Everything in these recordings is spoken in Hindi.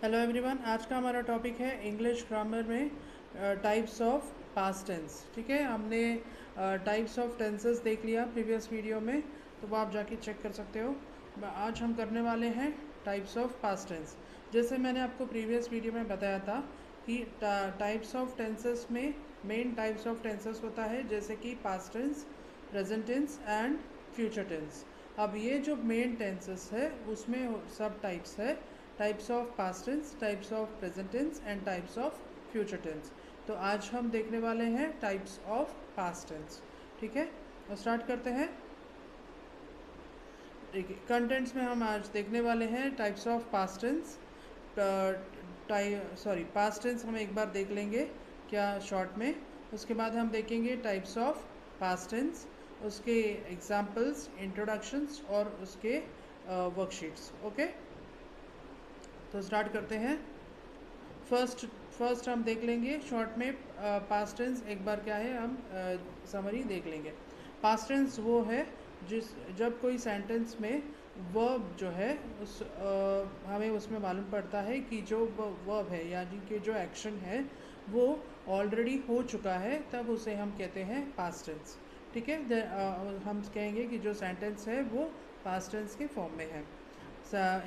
हेलो एवरीवन, आज का हमारा टॉपिक है इंग्लिश ग्रामर में टाइप्स ऑफ पास्ट टेंस। ठीक है, हमने टाइप्स ऑफ टेंसेस देख लिया प्रीवियस वीडियो में, तो वो आप जाके चेक कर सकते हो। आज हम करने वाले हैं टाइप्स ऑफ पास्ट टेंस। जैसे मैंने आपको प्रीवियस वीडियो में बताया था कि टाइप्स ऑफ टेंसेस में मेन टाइप्स ऑफ टेंसेस होता है, जैसे कि past tense, present tense and future tense. अब ये जो मेन टेंसेस है उसमें सब टाइप्स है, types of past tense, types of present tense and types of future tense. तो आज हम देखने वाले हैं टाइप्स ऑफ पास्ट टेंस। ठीक है, तो स्टार्ट करते हैं। देखिए, कंटेंट्स में हम आज देखने वाले हैं types of past tense. Past tense हम एक बार देख लेंगे क्या शॉर्ट में, उसके बाद हम देखेंगे टाइप्स ऑफ पास्ट टेंस, उसके एग्जाम्पल्स, इंट्रोडक्शंस और उसके वर्कशीट्स। ओके, तो स्टार्ट करते हैं। फर्स्ट हम देख लेंगे शॉर्ट में पास्ट टेंस। एक बार क्या है, हम समरी देख लेंगे। पास्ट टेंस वो है जब कोई सेंटेंस में वर्ब जो है हमें उसमें मालूम पड़ता है कि जो वर्ब है यानी कि जो एक्शन है वो ऑलरेडी हो चुका है, तब उसे हम कहते हैं पास्ट टेंस। ठीक है, हम कहेंगे कि जो सेंटेंस है वो पास्ट टेंस के फॉर्म में है।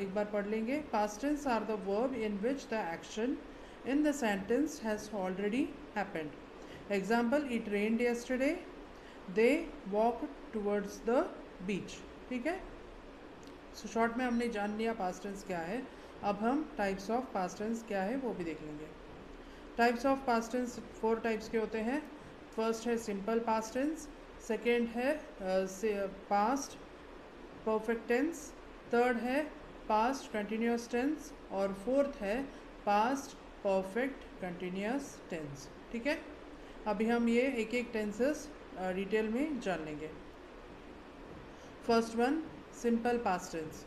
एक बार पढ़ लेंगे। Past tense are the verb in which the action in the sentence has already happened. Example, it rained yesterday, they walked towards the beach. ठीक है, सो शॉर्ट में हमने जान लिया पास्ट टेंस क्या है। अब हम टाइप्स ऑफ पास्ट टेंस क्या है वो भी देख लेंगे। Types of past tense 4 types के होते हैं। फर्स्ट है सिंपल पास्ट टेंस, सेकेंड है पास्ट परफेक्ट टेंस, थर्ड है पास्ट कंटिन्यूस टेंस और फोर्थ है पास्ट परफेक्ट कंटिन्यूस टेंस। ठीक है, अभी हम ये एक एक टेंसेस डिटेल में जान लेंगे। First one, simple past tense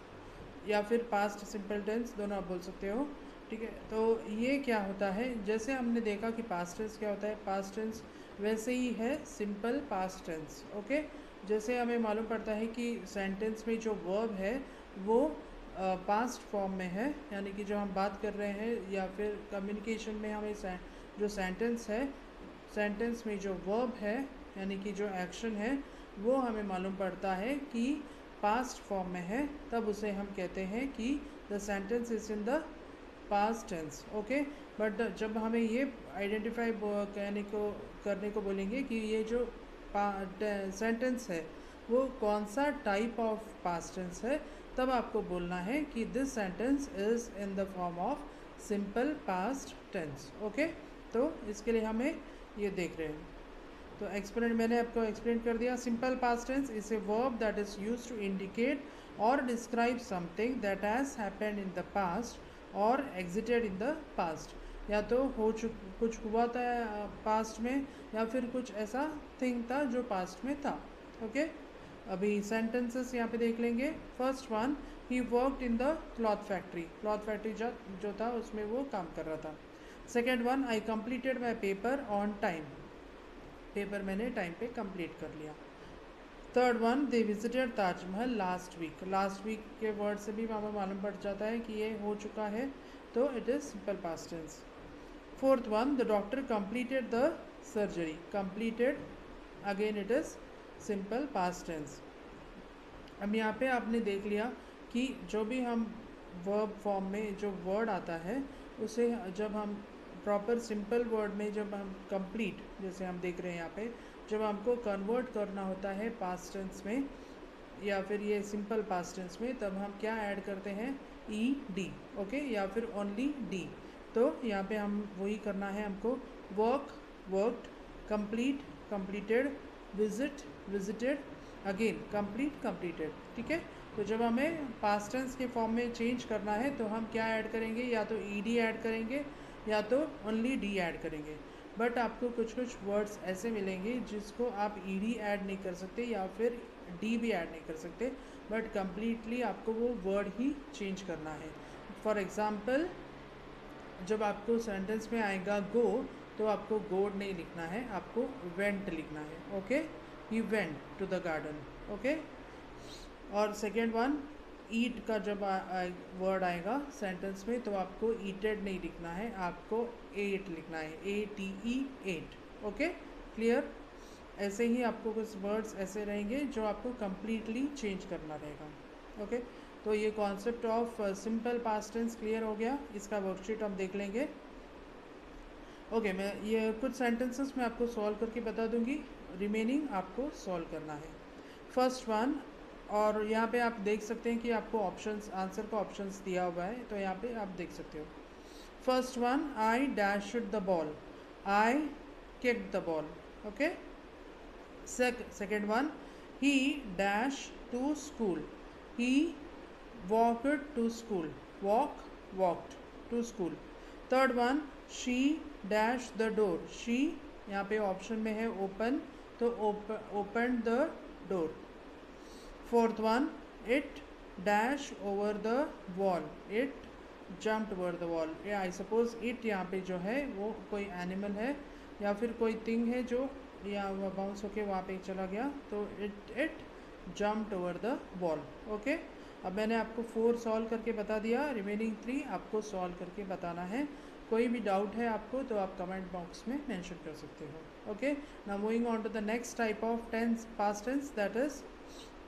या फिर पास्ट सिंपल टेंस, दोनों आप बोल सकते हो। ठीक है, तो ये क्या होता है, जैसे हमने देखा कि पास्ट टेंस क्या होता है, पास्ट टेंस वैसे ही है सिंपल पास्ट टेंस। ओके, जैसे हमें मालूम पड़ता है कि सेंटेंस में जो वर्ब है वो पास्ट फॉर्म में है, यानी कि जो हम बात कर रहे हैं या फिर कम्युनिकेशन में हमें जो सेंटेंस है, सेंटेंस में जो वर्ब है यानी कि जो एक्शन है वो हमें मालूम पड़ता है कि पास्ट फॉर्म में है, तब उसे हम कहते हैं कि the sentence is in the past tense. Okay, but जब हमें ये आइडेंटिफाई करने को बोलेंगे कि ये जो सेंटेंस है वो कौन सा टाइप ऑफ पास्ट टेंस है, तब आपको बोलना है कि this sentence is in the form of simple past tense. Okay, तो इसके लिए हमें ये देख रहे हैं। तो एक्सप्लेन, मैंने आपको एक्सप्लेन कर दिया। Simple past tense is a verb that is used to indicate और describe something that has happened in the past और एग्जिटेड इन द पास्ट। या तो कुछ हुआ था पास्ट में, या फिर कुछ ऐसा थिंग था जो पास्ट में था। ओके, अभी सेंटेंसेस यहाँ पे देख लेंगे। First one, he worked in the cloth factory. Cloth factory जो था उसमें वो काम कर रहा था। Second one, I completed my paper on time. Paper मैंने टाइम पे कंप्लीट कर लिया। Third one, they visited Taj Mahal last week. Last week के वर्ड से भी हमें मालूम पड़ जाता है कि ये हो चुका है, तो it is simple past tense. Fourth one, the doctor completed the surgery. Completed, again it is simple past tense. अब यहाँ पे आपने देख लिया कि जो भी हम वर्ब फॉर्म में जो वर्ड आता है उसे जब हम प्रॉपर सिंपल वर्ड में जब हम कंप्लीट, जैसे हम देख रहे हैं यहाँ पे, जब हमको कन्वर्ट करना होता है पास्ट टेंस में या फिर ये सिंपल पास्ट टेंस में, तब हम क्या ऐड करते हैं, ई डी। ओके, या फिर ओनली डी। तो यहाँ पे हम वही करना है हमको, work worked, complete completed, visit visited, again complete completed. ठीक है, तो जब हमें पास्ट टेंस के फॉर्म में चेंज करना है तो हम क्या ऐड करेंगे, या तो ई डी ऐड करेंगे या तो ओनली डी ऐड करेंगे। बट आपको कुछ कुछ वर्ड्स ऐसे मिलेंगे जिसको आप ई डी ऐड नहीं कर सकते या फिर डी भी ऐड नहीं कर सकते, बट कम्प्लीटली आपको वो वर्ड ही चेंज करना है। फॉर एग्ज़ाम्पल, जब आपको सेंटेंस में आएगा गो, तो आपको गोड नहीं लिखना है, आपको वेंट लिखना है। Okay, he went to the garden. Okay, और सेकेंड वन, ईट का जब वर्ड आएगा सेंटेंस में तो आपको ईटेड नहीं लिखना है, आपको एट लिखना है, ATE, एट। Okay, clear. ऐसे ही आपको कुछ वर्ड्स ऐसे रहेंगे जो आपको कंप्लीटली चेंज करना रहेगा। ओके, तो ये concept of simple past tense clear हो गया। इसका वर्कशीट हम देख लेंगे। ओके, मैं ये कुछ सेंटेंसेस मैं आपको सॉल्व करके बता दूंगी, रिमेनिंग आपको सॉल्व करना है। फर्स्ट वन, और यहाँ पे आप देख सकते हैं कि आपको ऑप्शंस, आंसर का ऑप्शंस दिया हुआ है, तो यहाँ पे आप देख सकते हो। First one, I dashed the ball, I kicked the ball. Okay, second one, he dashed to school, he walked to school, walked to school। third one, she dashed the door, she यहाँ पे ऑप्शन में है ओपन, तो opened the door। fourth one, it dash over the wall, it jumped over the wall। I suppose it यहाँ पे जो है वो कोई एनिमल है या फिर कोई थिंग है जो या बाउंस होके वहाँ पे चला गया, तो it jumped over the wall. Okay, अब मैंने आपको 4 सॉल्व करके बता दिया, रिमेनिंग 3 आपको सॉल्व करके बताना है। कोई भी डाउट है आपको तो आप कमेंट बॉक्स में मेंशन कर सकते हो। Okay, now moving on to the next type of tense, past tense, that is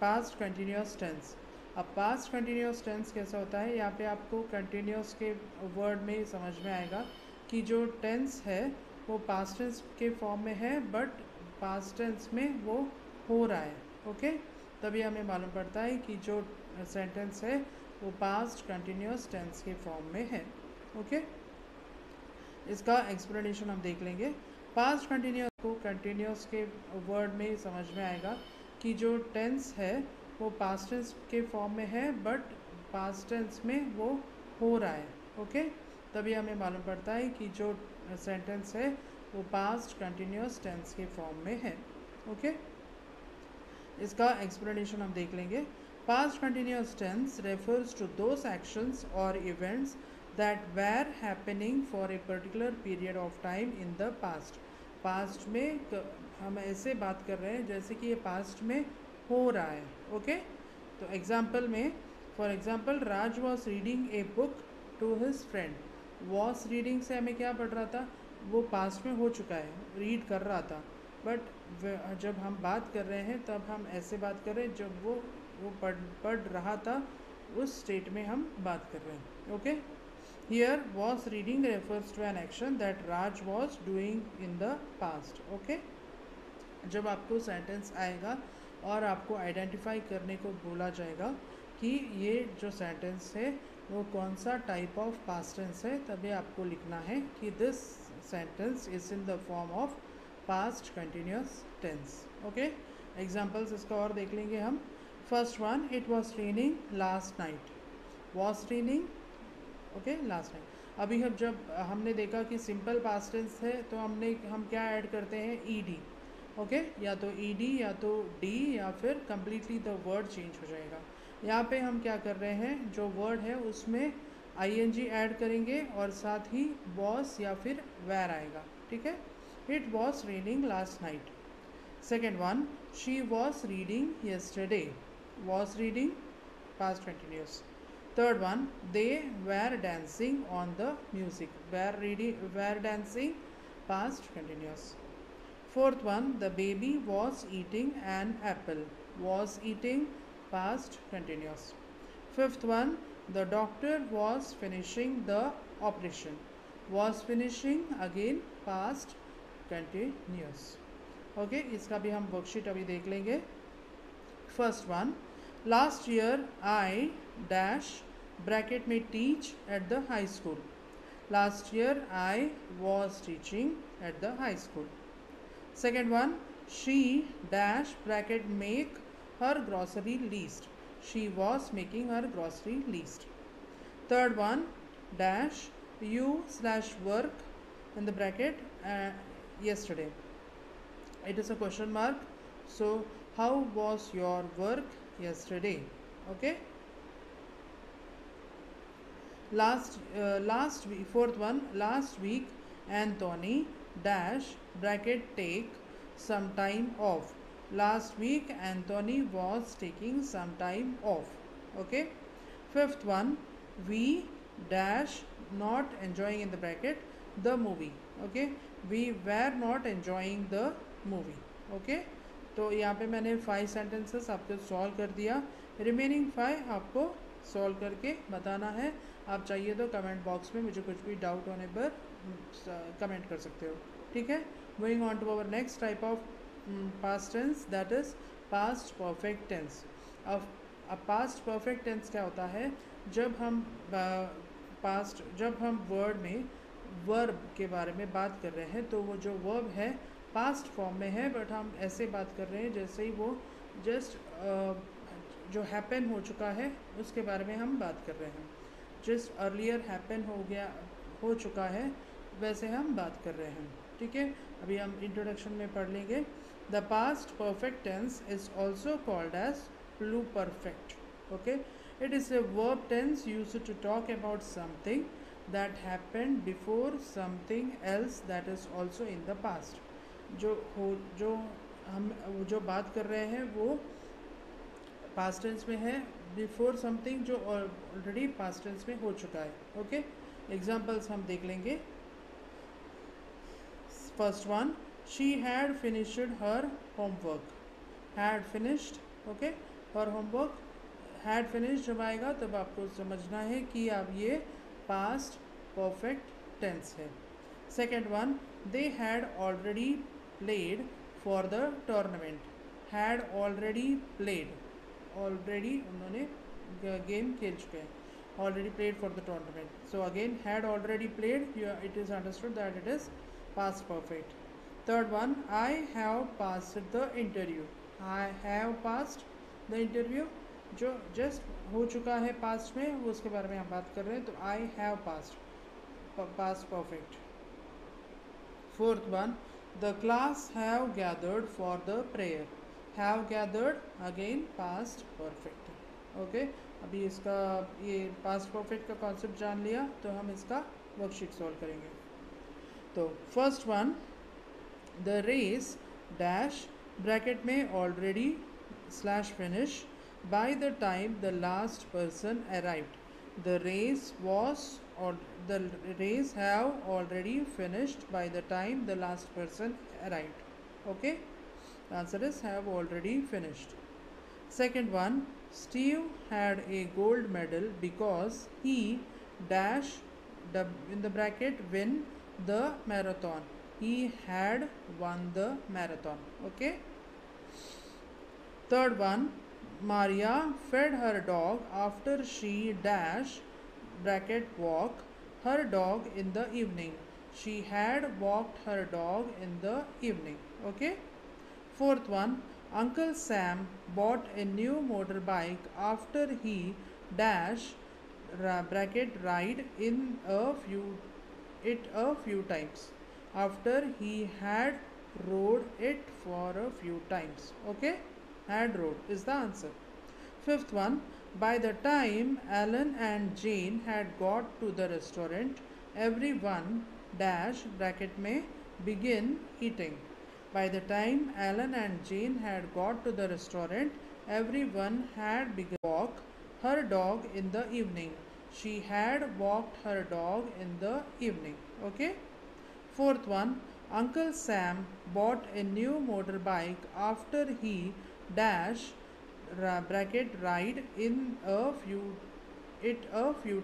past continuous tense. अब पास्ट कंटिन्यूस टेंस कैसा होता है, यहाँ पे आपको कंटिन्यूस के वर्ड में समझ में आएगा कि जो टेंस है वो पास्ट टेंस के फॉर्म में है, बट पास्ट टेंस में वो हो रहा है। ओके, तभी हमें मालूम पड़ता है कि जो सेंटेंस है वो पास्ट कंटिन्यूस टेंस के फॉर्म में है। ओके, इसका एक्सप्लेनेशन हम देख लेंगे। पास्ट कंटिन्यूस को कंटिन्यूस के वर्ड में समझ में आएगा कि जो टेंस है वो पास्ट टेंस के फॉर्म में है, बट पास्ट टेंस में वो हो रहा है। ओके, तभी हमें मालूम पड़ता है कि जो सेंटेंस है वो पास्ट कंटिन्यूस टेंस के फॉर्म में है। ओके, इसका एक्सप्लेनेशन हम देख लेंगे। Past continuous tense refers to those actions और events that were happening for a particular period of time in the past. Past में हम ऐसे बात कर रहे हैं जैसे कि ये पास्ट में हो रहा है। ओके, तो एग्जाम्पल में, for example, Raj was reading a book to his friend. Was reading से हमें क्या पढ़ रहा था, वो पास्ट में हो चुका है, रीड कर रहा था, बट जब हम बात कर रहे हैं तब हम ऐसे बात कर रहे हैं जब वो पढ़ रहा था, उस स्टेट में हम बात कर रहे हैं। Okay, here was reading refers to an action that Raj was doing in the past. Okay, जब आपको सेंटेंस आएगा और आपको आइडेंटिफाई करने को बोला जाएगा कि ये जो सेंटेंस है वो कौन सा टाइप ऑफ पास्ट टेंस है, तभी आपको लिखना है कि this sentence is in the form of past continuous tense. Okay, examples इसका और देख लेंगे हम। First one, it was raining last night, was raining, okay, last night. अभी जब हमने देखा कि सिंपल पास्ट टेंस है तो हम क्या ऐड करते हैं, ईडी। ओके, या तो ईडी या तो डी या फिर कम्प्लीटली द वर्ड चेंज हो जाएगा। यहाँ पे हम क्या कर रहे हैं, जो वर्ड है उसमें आईएनजी ऐड करेंगे और साथ ही वॉज या फिर वेर आएगा। ठीक है, it was raining last night. Second one, she was reading yesterday, was reading past continuous. Third one, they were dancing on the music, were dancing past continuous। fourth one, the baby was eating an apple, was eating past continuous। fifth one, the doctor was finishing the operation, was finishing again past continuous। Okay, इसका भी हम वर्कशीट अभी देख लेंगे। First one, last year I dash bracket में teach at the high school, last year I was teaching at the high school. Second one, she dash bracket make her grocery list, she was making her grocery list. Third one, dash you slash work in the bracket yesterday, it is a question mark, so how was your work yesterday? Okay, last week, fourth one, last week Anthony dash bracket take some time off, last week Anthony was taking some time off. Okay, fifth one, we dash not enjoying in the bracket the movie. Okay, we were not enjoying the movie. Okay, तो यहाँ पे मैंने 5 सेंटेंसेस आपको सॉल्व कर दिया. रिमेनिंग 5 आपको सॉल्व करके बताना है. आप चाहिए तो कमेंट बॉक्स में मुझे कुछ भी डाउट होने पर कमेंट कर सकते हो. ठीक है, moving on to our next type of past tense, that is past perfect tense. अब पास्ट परफेक्ट टेंस क्या होता है? जब हम वर्ड में वर्ब के बारे में बात कर रहे हैं तो वो जो वर्ब है पास्ट फॉर्म में है, बट हम ऐसे बात कर रहे हैं जैसे ही वो जस्ट जो हैपन हो चुका है उसके बारे में हम बात कर रहे हैं. जस्ट अर्लियर हैपन हो चुका है वैसे हम बात कर रहे हैं. ठीक है, अभी हम इंट्रोडक्शन में पढ़ लेंगे. The past perfect tense is also called as pluperfect. Okay, it is a verb tense used to talk about something that happened before something else that is also in the past. जो हम बात कर रहे हैं वो पास्ट टेंस में है, बिफोर समथिंग जो ऑलरेडी पास्ट टेंस में हो चुका है. ओके, एग्जांपल्स हम देख लेंगे. First one, she had finished her homework. Had finished, okay, her homework. Had finish जब आएगा तब आपको समझना है कि अब ये पास्ट परफेक्ट टेंस है. Second one, they had already played for the tournament. Had already played, already उन्होंने गेम खेल चुके हैं. Already played for the tournament. So again had already played, it is understood that it is past perfect. Third one, I have passed the interview. I have passed the interview जो जस्ट हो चुका है पास्ट में, वो उसके बारे में हम बात कर रहे हैं, तो I have past perfect. Fourth one, the class have gathered for the prayer. Have gathered again past perfect. Okay, अभी इसका ये पास्ट परफेक्ट का कॉन्सेप्ट जान लिया तो हम इसका वर्कशीट सॉल्व करेंगे. तो first one, the race dash bracket में already slash finish by the time the last person arrived. The race have already finished by the time the last person arrived. Okay, the answer is have already finished. Second one, Steve had a gold medal because he dash in the bracket win the marathon. He had won the marathon. Okay. Third one, Maria fed her dog after she dash bracket walk her dog in the evening. She had walked her dog in the evening. Okay. Fourth one, Uncle Sam bought a new motorbike after he dash bracket ride in a few times. After he had rode it for a few times. Okay. Had rode is the answer. Fifth one, by the time Alan and Jane had got to the restaurant, everyone dash bracket में begin eating. By the time Alan and Jane had got to the restaurant, everyone had begun walk her dog in the evening. She had walked her dog in the evening. Okay. Fourth one, Uncle Sam bought a new motorbike after he dash bracket ride in a few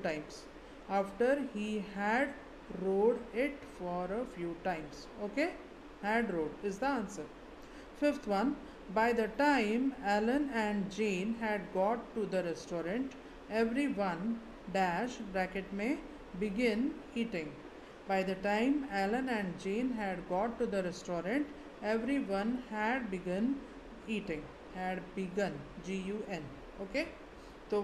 times. After he had rode it for a few times. Okay, had rode is the answer. Fifth one, by the time Alan and Jane had got to the restaurant, everyone dash bracket में begin eating. By the time Alan and Jane had got to the restaurant, everyone had begun eating. Had begun, GUN. Okay, तो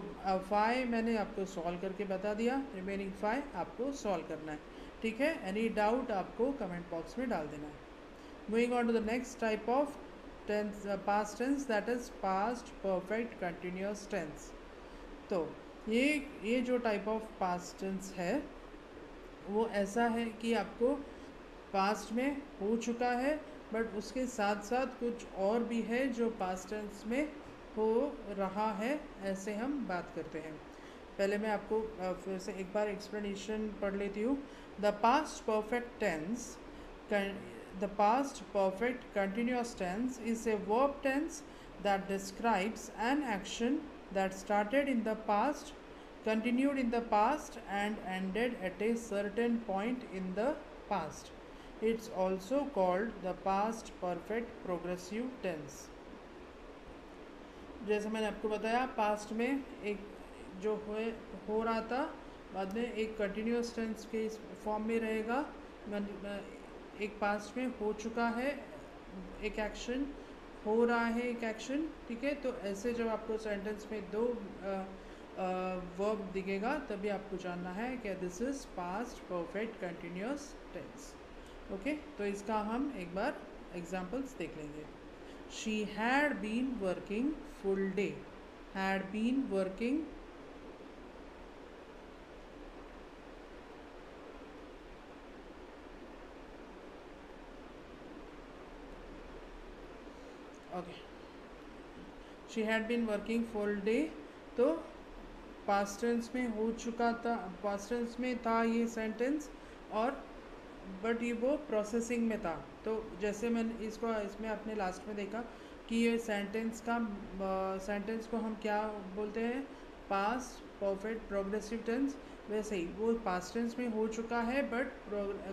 5 मैंने आपको सॉल्व करके बता दिया. रिमेनिंग 5 आपको सॉल्व करना है. ठीक है, एनी डाउट आपको कमेंट बॉक्स में डाल देना है. Moving on to the next type of tense, past tense, that is past perfect continuous tense. तो ये जो टाइप ऑफ पास्ट टेंस है वो ऐसा है कि आपको पास्ट में हो चुका है, बट उसके साथ साथ कुछ और भी है जो पास्ट टेंस में हो रहा है, ऐसे हम बात करते हैं. पहले मैं आपको फिर से एक बार एक्सप्लेनेशन पढ़ लेती हूँ. The past perfect tense, the past perfect continuous tense is a verb tense that describes an action that started in the past, continued in the past, and ended at a certain point in the past. It's also called the past perfect progressive tense. जैसे मैंने आपको बताया, पास्ट में एक जो हो रहा था, बाद में एक कंटिन्यूस टेंस के इस फॉर्म में रहेगा. एक पास्ट में हो चुका है एक एक्शन, हो रहा है एक एक्शन, ठीक है. तो ऐसे जब आपको सेंटेंस में दो वर्ब दिखेगा तभी आपको जानना है कि this is past perfect continuous tense. Okay, तो इसका हम एक बार एग्जांपल्स देख लेंगे. She had been working full day. Had been working okay. She had been working full day. तो पास्ट टेंस में हो चुका था, पास्ट टेंस में था ये सेंटेंस, और बट ये वो प्रोसेसिंग में था. तो जैसे मैंने इसमें आपने लास्ट में देखा कि ये सेंटेंस को हम क्या बोलते हैं, पास्ट परफेक्ट प्रोग्रेसिव टेंस. वैसे ही वो पास्ट टेंस में हो चुका है बट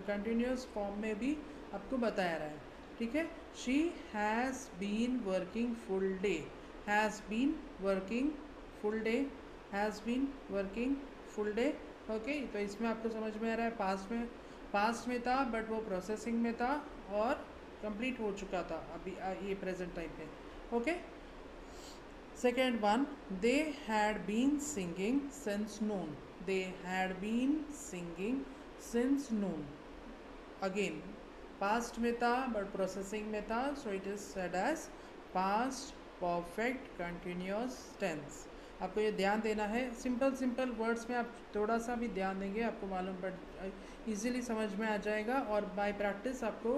कंटिन्यूस फॉर्म में भी आपको बताया रहा है, ठीक है. She has been working full day. Has been working full day. Has been working full day. Okay, तो इसमें आपको समझ में आ रहा है पास्ट में था बट वो प्रोसेसिंग में था और कंप्लीट हो चुका था अभी ये प्रेजेंट टाइम पे. Okay. Second one, they had been singing since noon. They had been singing since noon. Again past में था बट प्रोसेसिंग में था, so it is said as past perfect continuous tense. आपको ये ध्यान देना है. सिंपल वर्ड्स में आप थोड़ा सा भी ध्यान देंगे आपको मालूम पड़ इजीली समझ में आ जाएगा, और बाय प्रैक्टिस आपको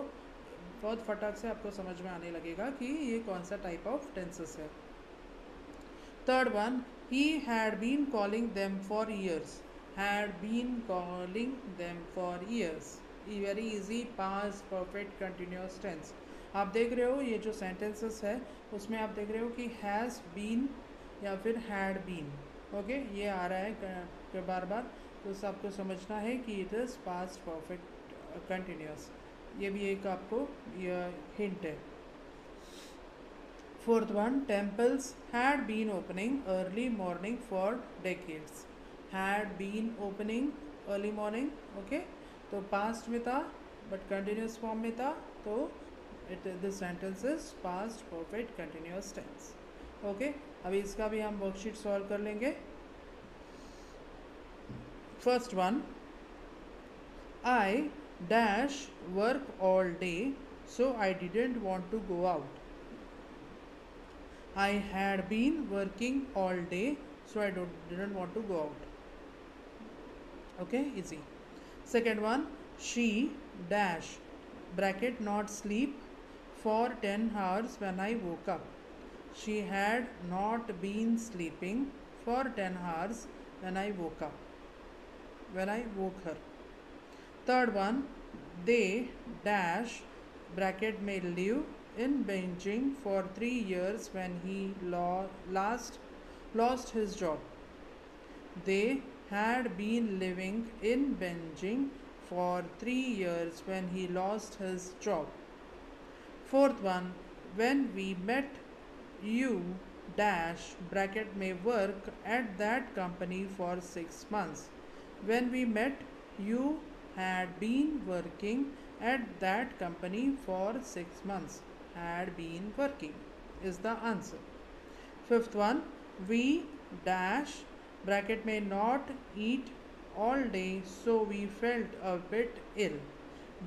बहुत फटाक से आपको समझ में आने लगेगा कि ये कौन सा टाइप ऑफ टेंसेस है. Third one, he had been calling them for years. Had been calling them for years. Very easy past perfect continuous tense. आप देख रहे हो ये जो सेंटेंसेस है उसमें आप देख रहे हो कि हैज़ बीन या फिर हैड बीन. ओके, ये आ रहा है बार बार, तो आपको समझना है कि it is past perfect continuous. ये भी एक आपको हिंट है. Fourth one, temples had been opening early morning for decades. Had been opening early morning. Okay, तो पास्ट में था बट कंटिन्यूस फॉर्म में था, तो this sentence is past perfect continuous tense. Okay, अभी इसका भी हम वर्कशीट सॉल्व कर लेंगे. First one, I dash work all day so I didn't want to go out. I had been working all day, so I didn't want to go out. Okay, easy. Second one, she dash bracket not sleep for 10 hours when I woke up. She had not been sleeping for 10 hours when I woke up. When I woke her. Third one, they dash bracket may live in Beijing for 3 years when he lost his job. They had been living in Beijing for 3 years when he lost his job. Fourth one, when we met, you dash bracket may work at that company for 6 months. When we met, you had been working at that company for 6 months. Had been working is the answer. Fifth one, we dash bracket may not eat all day, so we felt a bit ill.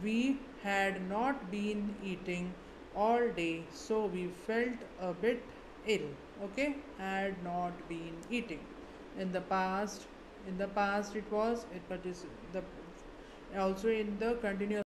We had not been eating all day, so we felt a bit ill. Okay, had not been eating. In the past it was it, but is the also in the continuous